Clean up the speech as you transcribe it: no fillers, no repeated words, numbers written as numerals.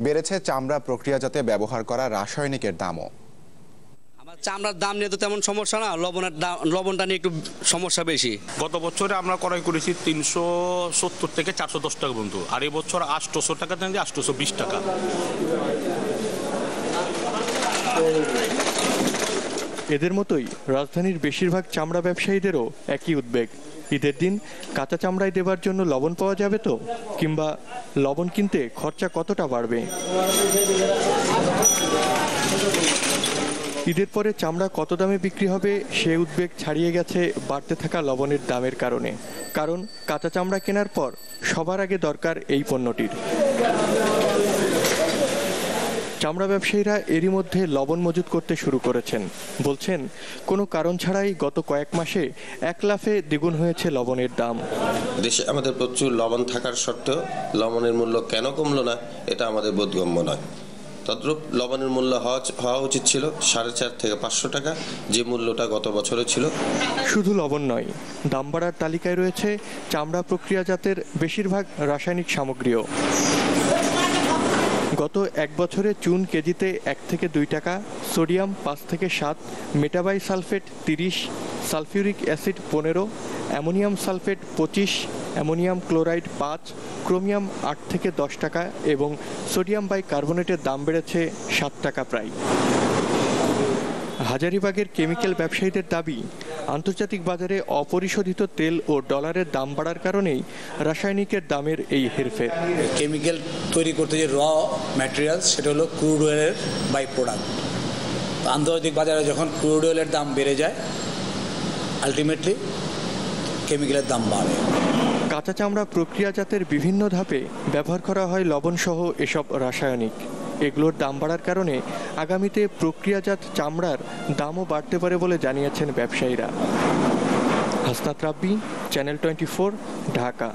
বেড়েছে চামড়া প্রক্রিয়াজাতে ব্যবহার করা রাসায়নিকের দামও। আমার চামড়ার দাম নিয়ে তো তেমন সমস্যা না, লবণটা নিয়ে একটু সমস্যা বেশি। গত বছরে আমরা ক্রয় করেছি 370 থেকে 410 টাকা পর্যন্ত, আর এই বছর 800 টাকা থেকে 820 টাকা। এদের মতোই রাজধানীর বেশিরভাগ চামড়া ব্যবসায়ীদেরও একই উদ্বেগ। ঈদের দিন কাঁচা চামড়ায় দেবার জন্য লবণ পাওয়া যাবে তো, কিংবা লবণ কিনতে খরচা কতটা বাড়বে। ঈদের পরে চামড়া কত দামে বিক্রি হবে সে উদ্বেগ ছাড়িয়ে গেছে বাড়তে থাকা লবণের দামের কারণে। কারণ কাঁচা চামড়া কেনার পর সবার আগে দরকার এই পণ্যটির। চামড়া ব্যবসায়ীরা এরই মধ্যে লবণ মজুত করতে শুরু করেছেন। বলছেন, কোনো কারণ ছাড়াই গত কয়েক মাসে এক লাফে দ্বিগুণ হয়েছে লবণের দাম। দেশে আমাদের প্রচুর লবণ থাকার সত্ত্বেও লবণের মূল্য কেন কমলো না, এটা আমাদের বোধগম্য নয়। তদ্রূপ লবণের মূল্য হওয়া উচিত ছিল 450 থেকে 500 টাকা, যে মূল্যটা গত বছরে ছিল। শুধু লবণ নয়, দাম বাড়ার তালিকায় রয়েছে চামড়া প্রক্রিয়াজাতের বেশিরভাগ রাসায়নিক সামগ্রীও। গত এক বছরে চুন কেজিতে 1 থেকে 2 টাকা, সোডিয়াম 5 থেকে 7, metabisulphate 30, sulphuric acid 15, ammonium sulphate 25, ammonium chloride 5, chromium 8 থেকে 10 টাকা এবং সোডিয়াম বাইকার্বনেটের দাম বেড়েছে 7 টাকা প্রায়। হাজারীবাগের কেমিক্যাল ব্যবসায়ীদের দাবি, আন্তর্জাতিক বাজারে অপরিশোধিত তেল ও ডলারের দাম বাড়ার কারণেই রাসায়নিকের দামের এই হেরফের। কেমিক্যাল তৈরি করতে যে র ম্যাটেরিয়াল, সেটা হলো ক্রুড অয়েলের বাই প্রোডাক্ট। আন্তর্জাতিক বাজারে যখন ক্রুড অয়েলের দাম বেড়ে যায়, আলটিমেটলি কেমিক্যালের দাম বাড়ে। কাঁচা চামড়া প্রক্রিয়াজাতের বিভিন্ন ধাপে ব্যবহার করা হয় লবণসহ এসব রাসায়নিক। এগুলোর দাম বাড়ার কারণে আগামীতে প্রক্রিয়াজাত চামড়ার দামও বাড়তে পারে বলে জানিয়েছেন ব্যবসায়ীরা। হাসনাত রাব্বি, চ্যানেল 24, ঢাকা।